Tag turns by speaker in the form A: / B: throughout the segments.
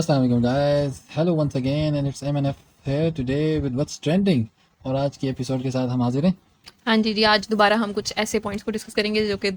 A: अस्सलाम वालेकुम guys, hello once again and it's MNF here today with what's trending। और आज की एपिसोड के साथ हम हाजिर हैं।
B: हाँ जी जी, आज दोबारा हम कुछ ऐसे पॉइंट्स को डिस्कस करेंगे जो कि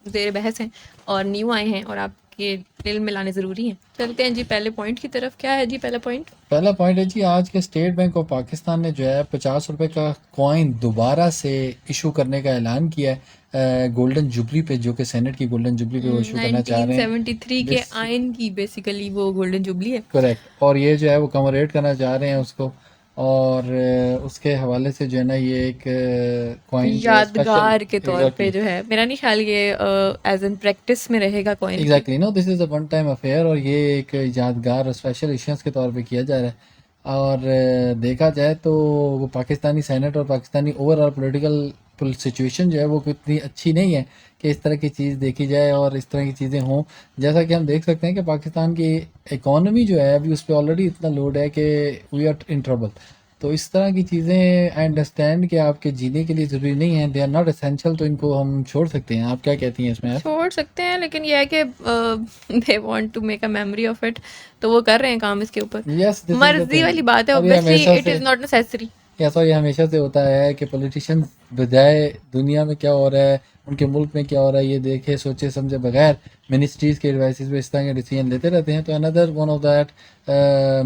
B: ज़ेर बहस हैं और न्यू आए हैं और आपके दिल में लाने ज़रूरी हैं। चलते हैं जी पहले पॉइंट की तरफ। क्या है जी पहला पॉइंट?
A: पहला पॉइंट है जी, आज के स्टेट बैंक ऑफ पाकिस्तान ने जो है 50 रुपए का कॉइन दोबारा से इशू करने का ऐलान किया है गोल्डन जुबली पे, जो कि सेनेट की गोल्डन जुबली पे वो इशू करना चाह रहे हैं।
B: 1973 के आयन की बेसिकली वो गोल्डन जुबली है।
A: करेक्ट। और ये जो है वो कमरेट करना चाह रहे हैं उसको। और उसके हवाले से जो है ना ये एक कॉइन जो है स्पेशल।
B: यादगार के तौर पे जो है, मेरा नहीं ख्याल ये एज एन प्रैक्टिस में रहेगा कॉइन की।
A: Exactly no, this is a one time affair और ये एक यादगार और स्पेशल इशंस के तौर पे किया जा रहा है। और देखा जाए तो वो पाकिस्तानी सेनेट और पाकिस्तानी ओवरऑल पॉलिटिकल सिचुएशन जो है वो इतनी अच्छी नहीं है कि इस तरह की चीज़ देखी जाए और इस तरह की चीज़ें हों। जैसा कि हम देख सकते हैं कि पाकिस्तान की इकॉनमी जो है अभी उस पर ऑलरेडी इतना लोड है कि वी आर इन ट्रबल। तो इस तरह की चीज़ें आई अंडरस्टैंड कि आपके जीने के लिए ज़रूरी नहीं है, दे आर नॉट एसेंशियल, तो इनको हम छोड़ सकते हैं। आप क्या कहती हैं इसमें?
B: छोड़ सकते हैं, लेकिन यह है कि they want to make a memory of it, तो वो कर रहे हैं काम इसके ऊपर।
A: यस, दिस इज द
B: मर्जी
A: थिंग।
B: वाली बात है,
A: और ये
B: ऑब्वियसली
A: हमेशा
B: इट
A: से
B: इज़ नॉट नेसेसरी।
A: ऐसा ये हमेशा से होता है कि पॉलिटिशियंस बजाय दुनिया में क्या हो रहा है, उनके मुल्क में क्या हो रहा है, ये देखे सोचे समझे बगैर मिनिस्ट्रीज़ के एडवाइसेस पे इस तरह के डिसीजन लेते रहते हैं। तो another one of that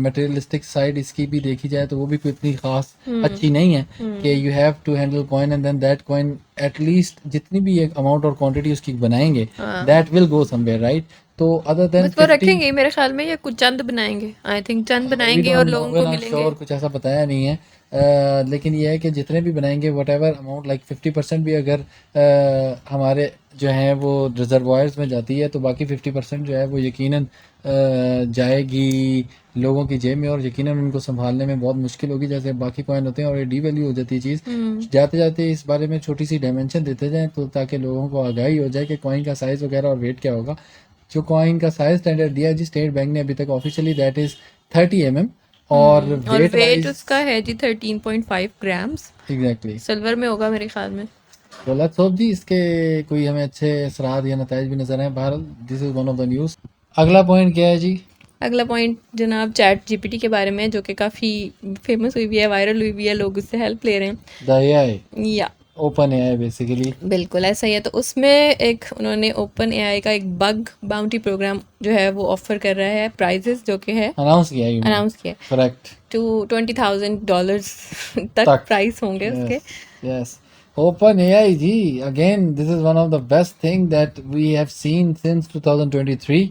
A: materialistic side इसकी भी देखी जाए तो वो भी कोई इतनी खास अच्छी नहीं है कि you have to handle coin and then that coin at least जितनी भी एक अमाउंट और क्वांटिटी उसकी बनाएंगे that will go somewhere, right? तो अदर देन
B: बस वो
A: 50
B: रखेंगे मेरे ख्याल में, ये कुछ चंद बनाएंगे, आई थिंक चंद
A: वी
B: बनाएंगे और
A: डोंट नो,
B: लोगों
A: वी
B: को
A: नॉट
B: मिलेंगे।
A: श्योर, कुछ ऐसा बताया नहीं है। लेकिन ये है कि जितने भी बनाएंगे वट एवर अमाउंट लाइक 50% भी अगर हमारे जो हैं वो रिजर्वायर्स में जाती है तो बाकी 50% जो है वो यकीनन जाएगी लोगों की जेब में और यकीनन उनको संभालने में बहुत मुश्किल होगी। जैसे बाकी कॉइन होते हैं और ये डी वैल्यू हो जाती है चीज़। जाते जाते इस बारे में छोटी सी डायमेंशन देते जाएं तो ताकि लोगों को आगाही हो जाए कि कॉइन का साइज़ वगैरह और वेट क्या होगा। जो कॉइन का साइज स्टैंडर्ड दिया है जी स्टेट बैंक ने अभी तक ऑफिशियली, दैट इज 30 mm। और
B: और
A: वेट
B: वेट
A: वाइज
B: उसका है जी 13.5 ग्राम्स।
A: एग्जैक्टली।
B: सिल्वर में होगा मेरे ख्याल में।
A: तो लेट्स होप जी इसके कोई हमें अच्छे असरात या नताइज भी नजर आए। बहरहाल this is one of the news. अगला पॉइंट क्या है जी?
B: अगला पॉइंट जनाब चैट जीपीटी के बारे में, जो कि काफ़ी फेमस हुई हुई है, वायरल हुई हुई है, लोग उससे हेल्प ले रहे
A: द AI,
B: हैं या
A: ओपन AI बेसिकली।
B: बिल्कुल ऐसा ही है। तो उसमें एक उन्होंने ओपन एआई का एक बग बाउंटी प्रोग्राम जो है वो ऑफर कर रहा है, प्राइजेस जो कि है
A: अनाउंस किया यू मीन?
B: अनाउंस किया
A: करेक्ट।
B: टू $20,000 तक
A: तक।
B: प्राइस होंगे उसके।
A: Yes, yes. ओपन AI जी, again this is one of the best thing that we have seen since 2023।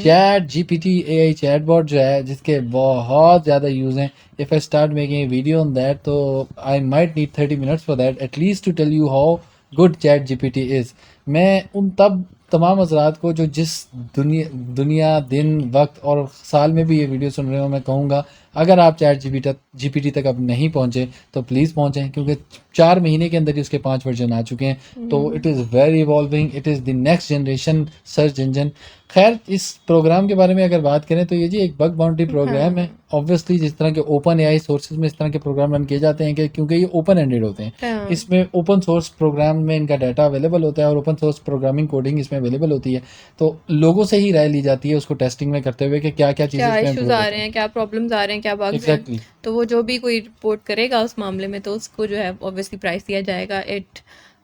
A: Chat GPT AI chatbot जो है जिसके बहुत ज़्यादा यूज़ हैं। If I start making video on that तो I might need 30 minutes for that at least to tell you how good chat GPT is. मैं उन तब तमाम हजरात को जो जिस दुनिया दुनिया दिन वक्त और साल में भी ये वीडियो सुन रहे हो, मैं कहूँगा अगर आप चैट GPT तक अब नहीं पहुँचे तो प्लीज़ पहुँचें, क्योंकि 4 महीने के अंदर ही उसके 5 वर्जन आ चुके हैं। तो it is very evolving, it is the next generation search engine. खैर इस प्रोग्राम के बारे में अगर बात करें तो ये जी एक बग बाउंड्री प्रोग्राम है। ऑब्वियसली जिस तरह के ओपन AI सोर्सेज में इस तरह के प्रोग्राम रन किए जाते हैं कि क्योंकि ये ओपन एंडेड होते हैं, इसमें ओपन सोर्स प्रोग्राम में इनका डाटा अवेलेबल होता है और ओपन सोर्स प्रोग्रामिंग कोडिंग इसमें अवेलेबल होती है। तो लोगों से ही राय ली जाती है उसको टेस्टिंग में करते हुए कि क्या क्या चीज़ें
B: क्या
A: इसमें
B: इश्यूज
A: इम्प्रूव
B: आ
A: होती
B: रहे
A: हैं।
B: हैं, क्या प्रॉब्लम्स आ रहे हैं, क्या बग्स हैं।
A: एग्जैक्टली।
B: तो वो जो भी कोई रिपोर्ट करेगा उस मामले में तो उसको जो है ऑब्वियसली प्राइस दिया जाएगा। It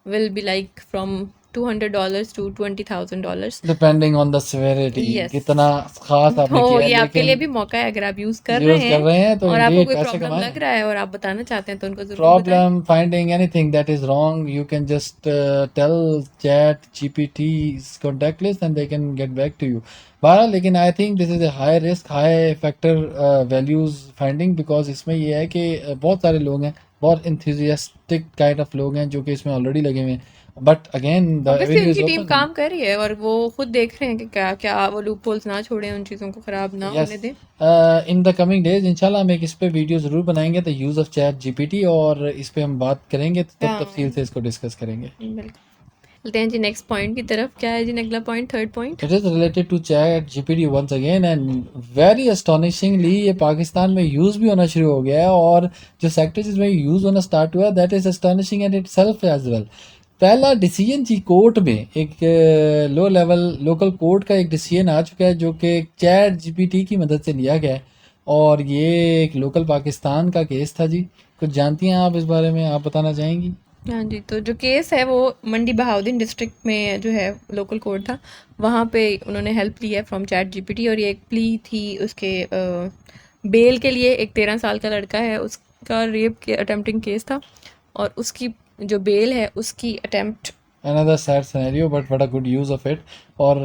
B: will be like from $200 to $20,000।
A: Depending on the severity,
B: yes.
A: कितना खास आपने
B: तो
A: किया है।
B: ये आपके लिए
A: लेकिन
B: भी मौका है, अगर आप यूज़ कर रहे
A: यूज़ कर
B: हैं
A: रहे हैं तो
B: और आपको
A: इंडीड
B: कोई
A: पैसे
B: प्रॉब्लम
A: कमाएं।
B: लग रहा है और आप बताना चाहते हैं तो उनको ज़रूर बताएं।
A: Problem finding anything that is wrong, you can just tell Chat GPT's contact list and they can get back to you. बहरहाल लेकिन I think this is a high risk high factor values finding, because इसमें ये है कि बहुत सारे लोग हैं, बहुत इंथुजियास्टिक काइंड ऑफ लोग हैं जो कि इसमें ऑलरेडी लगे हुए हैं। But again the
B: obviously
A: Avenue is
B: उनकी टीम
A: ओपन।
B: काम कर रही है और वो खुद देख रहे हैं कि क्या क्या वो लूप होल्स ना छोड़ें, उन चीज़ों को ख़राब ना
A: यस,
B: होने दें।
A: इन द कमिंग डेज इंशाल्लाह हम एक इस पे वीडियो ज़रूर बनाएंगे the use of chat GPT, और इस पे हम बात करेंगे तो तब तफसील से इसको डिस्कस करेंगे।
B: बिल्कुल। चलते हैं जी नेक्स्ट पॉइंट की तरफ। क्या है जी अगला point, third point?
A: It is related to chat GPT once again and very astonishingly ये पाकिस्तान में यूज़ भी होना शुरू हो गया है और जो सेक्टर जिसमें यूज़ होना स्टार्ट हुआ that is astonishing and itself as well. पहला डिसीजन जी कोर्ट में एक लो लेवल लोकल कोर्ट का एक डिसीजन आ चुका है जो कि चैट जीपीटी की मदद से लिया गया है और ये एक लोकल पाकिस्तान का केस था जी। कुछ जानती हैं आप इस बारे में, आप बताना चाहेंगी?
B: हाँ जी, तो जो केस है वो मंडी बहाउद्दीन डिस्ट्रिक्ट में जो है लोकल कोर्ट था, वहाँ पे उन्होंने हेल्प ली है फ्रॉम चैट जीपीटी। और ये एक प्ली थी उसके बेल के लिए। एक 13 साल का लड़का है, उसका रेप के अटेम्प्टिंग केस था और उसकी जो बेल है उसकी attempt.
A: Another sad scenario but what a good use of it. और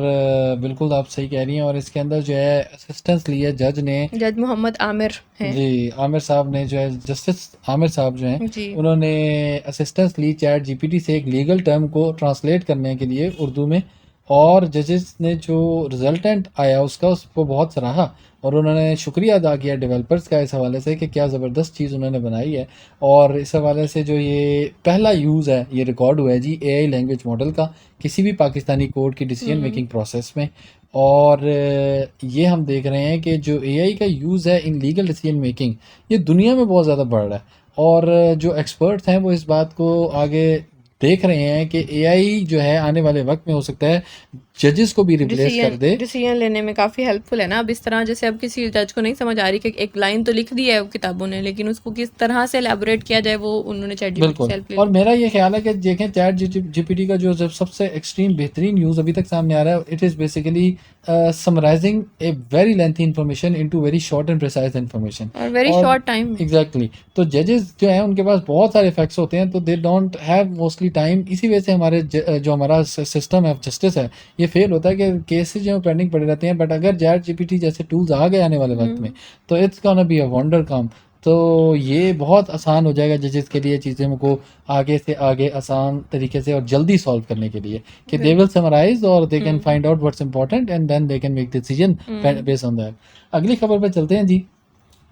A: बिल्कुल आप सही कह रही हैं। और इसके अंदर जो है असिस्टेंस ली है जज ने।
B: जज मोहम्मद आमिर हैं
A: जी, आमिर साहब ने जो है, जस्टिस आमिर साहब जो हैं,
B: जी।
A: उन्होंने असिस्टेंस ली चैट जीपीटी से एक लीगल टर्म को ट्रांसलेट करने के लिए उर्दू में। और जजेस ने जो रिजल्टेंट आया उसका उसको बहुत सराहा और उन्होंने शुक्रिया अदा किया डेवलपर्स का इस हवाले से कि क्या ज़बरदस्त चीज़ उन्होंने बनाई है। और इस हवाले से जो ये पहला यूज़ है ये रिकॉर्ड हुआ है जी एआई लैंग्वेज मॉडल का किसी भी पाकिस्तानी कोर्ट की डिसीजन मेकिंग प्रोसेस में। और ये हम देख रहे हैं कि जो एआई का यूज़ है इन लीगल डिसीजन मेकिंग ये दुनिया में बहुत ज़्यादा बढ़ रहा है। और जो एक्सपर्ट्स हैं वो इस बात को आगे देख रहे हैं कि एआई जो है आने वाले वक्त में हो सकता है जजेस को भी रिप्लेस कर दे।
B: डिसीजन लेने में काफ़ी हेल्पफुल है ना। अब इस तरह जैसे अब किसी जज को नहीं समझ आ रही कि एक लाइन तो लिख दी है वो किताबों ने, लेकिन उसको किस तरह से एलैबोरेट किया जाए वो उन्होंने चैट जीपीटी
A: बिल्कुल।
B: से हेल्प ले
A: और
B: ली।
A: मेरा ये ख्याल है कि देखें चैट जीपीटी का जो जब सबसे एक्सट्रीम बेहतरीन यूज़ अभी तक सामने आ रहा है it is basically summarising a very lengthy information into very short and precise information.
B: और वेरी
A: और
B: शॉर्ट टाइम।
A: एग्जैक्टली तो जजेस जो हैं उनके पास बहुत सारे फैक्ट्स होते हैं तो they don't have mostly time. इसी वजह से हमारे जो हमारा सिस्टम ऑफ जस्टिस है ये फेल होता है कि केसेस जो पेंडिंग पड़े रहते हैं। बट अगर चैट जीपीटी जैसे टूल्स आ गए आने वाले वक्त में तो it's gonna be a wonder come. तो ये बहुत आसान हो जाएगा जजेस के लिए चीज़ों को आगे से आगे आसान तरीके से और जल्दी सॉल्व करने के लिए कि दे विल समराइज और they can find out what's important and then they can make decision based on that. अगली खबर पे चलते हैं जी।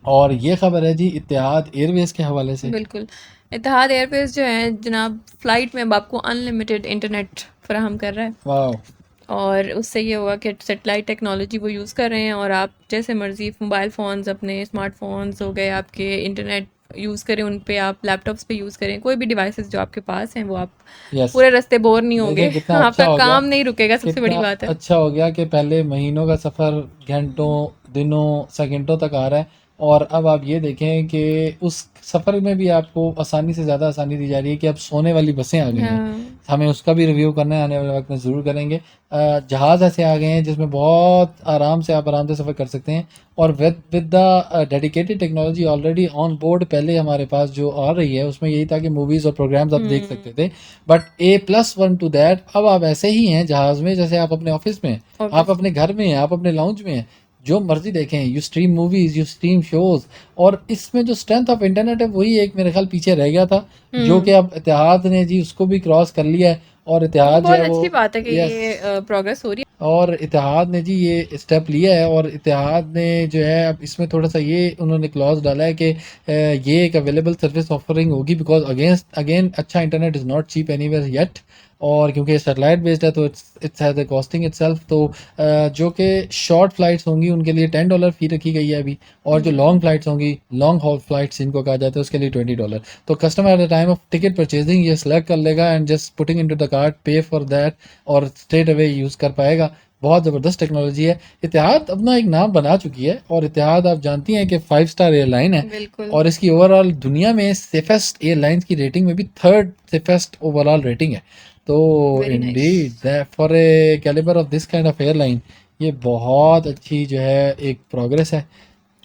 A: और ये खबर है जी इत्तेहाद एयरवेज के हवाले से।
B: बिल्कुल। इत्तेहाद एयरवेज जो है जनाब फ्लाइट में अब आपको अनलिमिटेड इंटरनेट फराहम कर रहा है।
A: वाह।
B: और उससे ये हुआ कि सेटेलाइट टेक्नोलॉजी वो यूज़ कर रहे हैं और आप जैसे मर्ज़ी मोबाइल फ़ोन्स अपने स्मार्टफोन्स हो गए आपके इंटरनेट यूज़ करें, उन पे आप लैपटॉप्स पे यूज़ करें, कोई भी डिवाइसेस जो आपके पास हैं वो आप
A: यस।
B: पूरे रास्ते बोर नहीं होंगे।
A: देखिए कितना अच्छा
B: आपका
A: हो गया,
B: काम नहीं रुकेगा, सबसे बड़ी
A: कितना
B: बात है।
A: अच्छा हो गया कि पहले महीनों का सफ़र घंटों दिनों सेकंडों तक आ रहा है और अब आप ये देखें कि उस सफ़र में भी आपको आसानी से ज़्यादा आसानी दी जा रही है कि अब सोने वाली बसें आ गई हैं।
B: हाँ
A: हमें उसका भी रिव्यू करना है, आने वाले वक्त में ज़रूर करेंगे। जहाज़ ऐसे आ गए हैं जिसमें बहुत आराम से आप आराम से सफ़र कर सकते हैं और with the dedicated technology already on board पहले हमारे पास जो आ रही है उसमें यही था कि मूवीज़ और प्रोग्राम्स आप देख सकते थे। बट A+1 टू दैट अब आप ऐसे ही हैं जहाज़ में जैसे आप अपने ऑफिस में हैं, आप अपने घर में हैं, आप अपने लाउंज में हैं, जो मर्जी देखें। You stream movies, you stream shows. और इसमें जो स्ट्रेंथ ऑफ इंटरनेट है वही एक मेरे ख्याल पीछे रह गया था जो कि अब इत्तेहाद ने जी उसको भी क्रॉस कर लिया है। और इत्तेहाद जो
B: बहुत
A: है वो
B: अच्छी बात है कि
A: यस,
B: ये प्रोग्रेस हो रही
A: और इत्तेहाद ने जी ये स्टेप लिया है। और इत्तेहाद ने जो है अब इसमें थोड़ा सा ये उन्होंने क्लॉज डाला है कि ये एक अवेलेबल सर्विस ऑफरिंग होगी बिकॉज अगेंस्ट अगेन अच्छा internet is not cheap anywhere yet. और क्योंकि सैटेलाइट बेस्ड है तो it's has a costing itself. तो जो कि शॉर्ट फ्लाइट्स होंगी उनके लिए $10 फ़ी रखी गई है अभी। और जो लॉन्ग फ्लाइट्स होंगी, लॉन्ग हॉल फ्लाइट्स जिनको कहा जाता है, उसके लिए $20। तो customer at the time of ticket purchasing ये सेलेक्ट कर लेगा and just putting into the cart, पे फॉर दैट और स्ट्रेट अवे यूज़ कर पाएगा। बहुत ज़बरदस्त टेक्नोलॉजी है। इत्तेहाद अपना एक नाम बना चुकी है और इत्तेहाद आप जानती हैं कि 5 स्टार एयरलाइन है
B: है। बिल्कुल।
A: और इसकी ओवरऑल दुनिया में सेफेस्ट एयरलाइंस की रेटिंग में भी थर्ड सेफेस्ट ओवरऑल रेटिंग है। तो
B: very nice.
A: Indeed for a calibre of this kind of airline ये बहुत अच्छी जो है एक प्रोग्रेस है।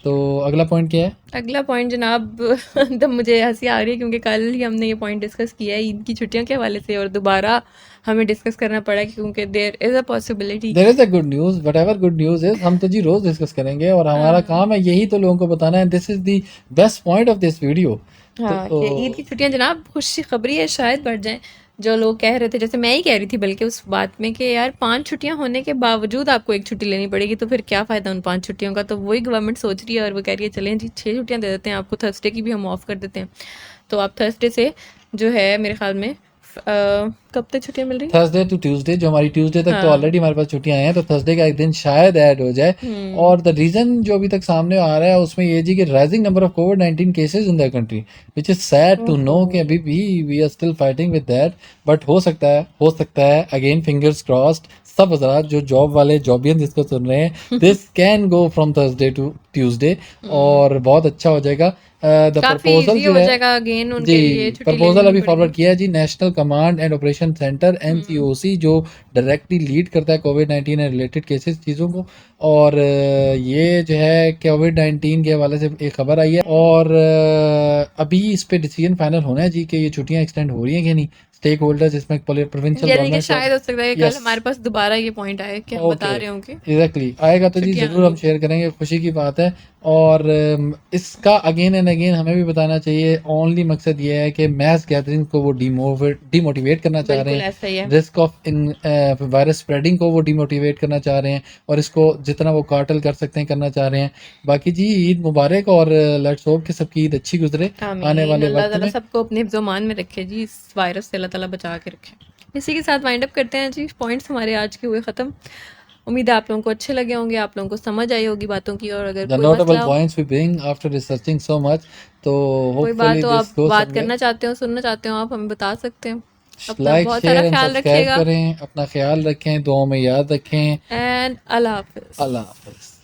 A: तो अगला पॉइंट क्या है?
B: अगला पॉइंट जनाब तब मुझे हंसी आ रही है क्योंकि कल ही हमने ये पॉइंट डिस्कस किया है ईद की छुट्टियों के हवाले से और दोबारा हमें डिस्कस करना पड़ा क्योंकि there is a possibility.
A: There is a good news, whatever good news is हम तो जी रोज़ डिस्कस करेंगे और हमारा काम है यही तो लोगों को बताना है। This is the best point of this video.
B: हाँ कि ईद की छुट्टियां जनाब खुशखबरी है शायद बढ़ जाएं। जो लोग कह रहे थे, जैसे मैं ही कह रही थी बल्कि उस बात में कि यार 5 छुट्टियां होने के बावजूद आपको एक छुट्टी लेनी पड़ेगी तो फिर क्या फ़ायदा उन 5 छुट्टियों का। तो वही गवर्नमेंट सोच रही है और वो कह रही है चलें जी 6 छुट्टियां दे देते हैं आपको, थर्सडे की भी हम ऑफ कर देते हैं। तो आप थर्सडे से जो है मेरे ख्याल में कब तक छुट्टियां मिल रही
A: थर्सडे टू ट्यूसडे, जो हमारी ट्यूसडे तक तो
B: हाँ
A: ऑलरेडी हमारे पास छुट्टियां हैं, तो थर्सडे का एक दिन शायद ऐड हो जाए। और द रीजन जो अभी तक सामने आ रहा है उसमें ये जी कि राइजिंग नंबर ऑफ कोविड-19 cases in the country, which is sad to know कि अभी भी we are still fighting with that. But हो सकता है अगेन, फिंगर्स क्रॉस्ड, सब हजरात जो जॉब वाले जॉबियन जिसको सुन रहे हैं, this can go from Thursday to Tuesday और बहुत अच्छा हो जाएगा। द
B: काफी
A: प्रपोजल
B: इजी
A: जो
B: हो
A: है
B: जाएगा अगेन
A: जी,
B: उनके लिए, छुट्टी लेनी
A: प्रपोजल
B: नहीं
A: अभी
B: पड़ेगी।
A: फॉरवर्ड किया है जी national command and operation centre NCOC, जो डायरेक्टली लीड करता है कोविड-19 एंड रिलेटेड केसेस चीज़ों को। और ये जो है कोविड-19 के हवाले से एक खबर आई है और अभी इस पे डिसीजन फाइनल होना है जी कि ये छुट्टियां एक्सटेंड हो रही हैं कि नहीं। स्टेक होल्डर्स जिसमें प्रोविंशियल
B: यानी कि
A: गवर्नमेंट्स
B: शायद हो सकता है कि कल
A: यस
B: हमारे पास दोबारा ये पॉइंट आए कि हम बता
A: ओके
B: रहे हों कि
A: एग्जैक्टली आएगा तो जी
B: छुट्टियां
A: ज़रूर हम
B: होनी
A: शेयर करेंगे, खुशी की बात है। और इसका अगेन एंड अगेन हमें भी बताना चाहिए, ओनली मकसद ये है कि मैस गैदरिंग को वो डिमोटिवेट करना चाह रहे
B: बिल्कुल
A: हैं,
B: ऐसा ही है।
A: Risk of in virus spreading को वो डिमोटिवेट करना चाह रहे हैं और इसको जितना वो काटल कर सकते हैं करना चाह रहे हैं। बाकी जी ईद मुबारक और लेट्स होप कि सबकी ईद अच्छी गुजरे आने
B: आमीन,
A: वाले
B: अल्लाह
A: वक्त
B: ताला
A: में।
B: सबको अपने हिफ्ज़-ओ-मान में रखे जी, इस वायरस से अल्लाह ताला बचा के रखे। इसी के साथ वाइंड अप करते हैं जी, पॉइंट्स हमारे आज के हुए ख़त्म। उम्मीद है आप लोगों को अच्छे लगे होंगे, आप लोगों को समझ आई होगी बातों की, और अगर
A: The
B: कोई
A: notable
B: मसला हो,
A: points we bring after researching so much, तो
B: कोई बात
A: hopefully
B: हो,
A: this
B: आप
A: goes
B: बात
A: somewhere।
B: करना चाहते हो, सुनना चाहते हो, आप हमें बता सकते हैं। अपना
A: लाइक
B: बहुत सारा
A: शेयर एंड
B: ख़्याल
A: सब्सक्राइब
B: रखिएगा
A: करें, अपना ख्याल रखें, दुआओं में याद रखें।
B: एंड अल्लाह हाफ़िज़।
A: अल्लाह हाफ़िज़।